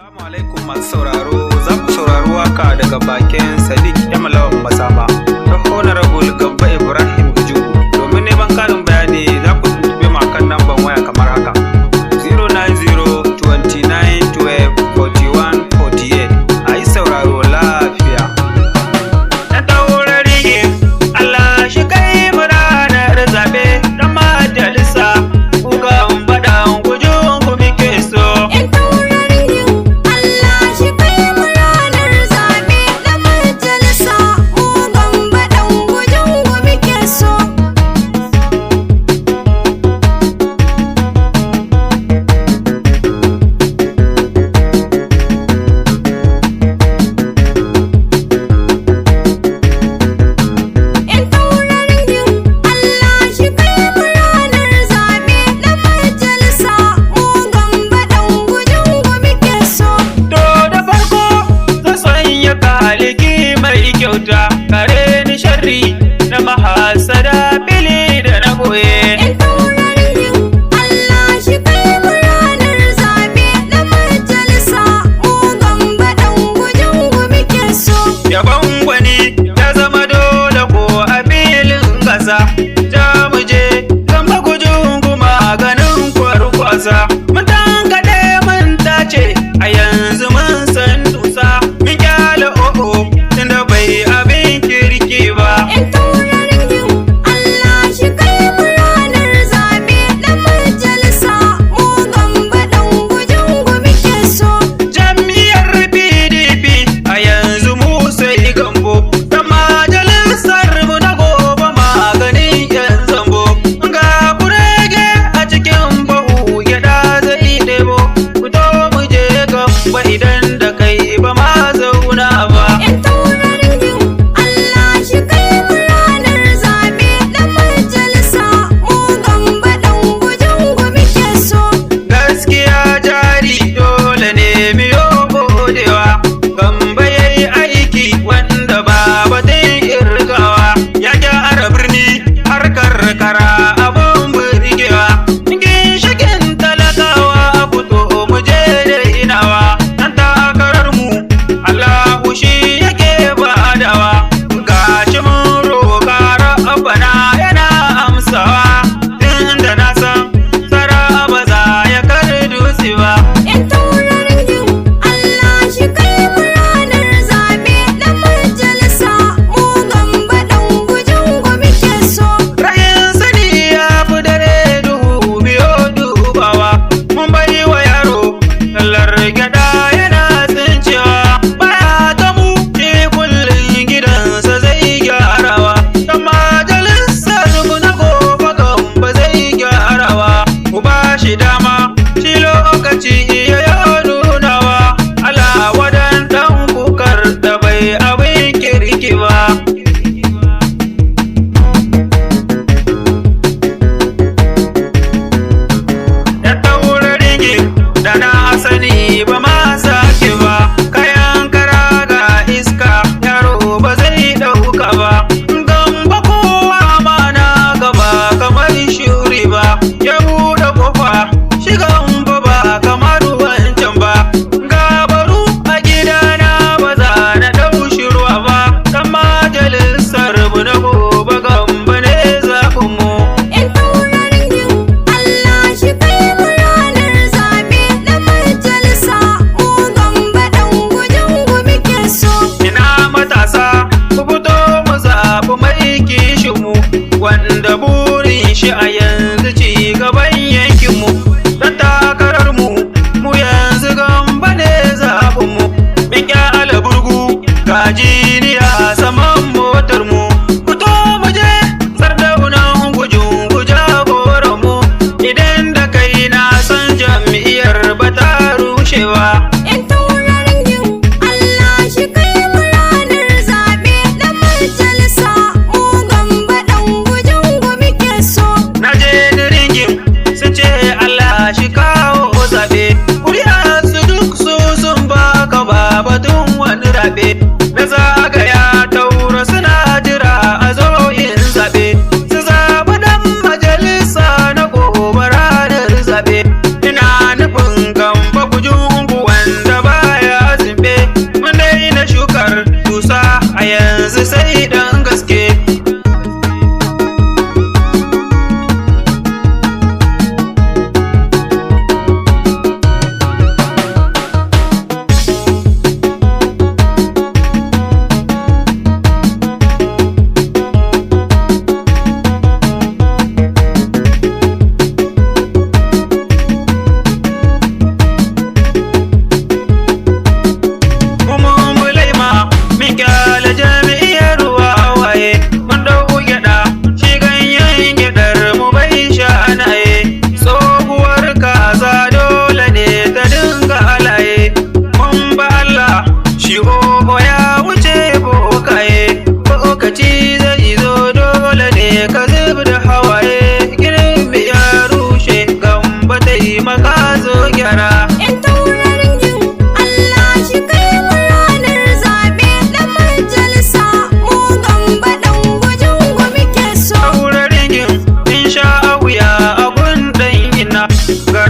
Assalamu alaikum masu sauraro, za ku saurari waka daga bakin Sadiq Yamalawan Masama ta Honorable Gambo Gujungu. Domin neman karin bayani za ku tuntube mu akan namban waya kamar haka 09029124148. A yi sauraro lafiya. Na taurari Allah shi kai mu ranar zaɓe na majalisa kugan baɗan Gujungu muke so. Kare ni sharri na mahasada bili da na goye. In taurarin Allah shi kai mu ranar zaɓe na majalisa mu Gambo Gujungu muke so. Yabon gwani ya zama dole ko a filin gasa. Ja mu je Gambo Gujungu maganin kwarkwasa. Mun tankaɗe mun tace a yanzu mun san dusa. Mun kyale o'o tunda bai abin kirki ba. In taurarin Allah shi kai mu ranar zaɓe na majalisa mu Gambo Gujungu muke so. Jam'iyyar PDP a yanzu mu sai Gambo. Ta majalisar mu na gobe maganin yan zambo. Ga kurege a cikin bahu gyaɗa zai ɗebo. Fito mu je Gambo idan da kai ba ma zauna ba. In taurarin Allah shi kai mu ranar zaɓe na majalisa mu Gambo Gujungu muke so. Gaskiya jari dole ne miyo godewa. Gambo yayi aiki wanda ba batun irgawa. Ya gyara birni har karkara abun burgewa. Ginshikin talakawa fito mu je da inawa. Nan ta ga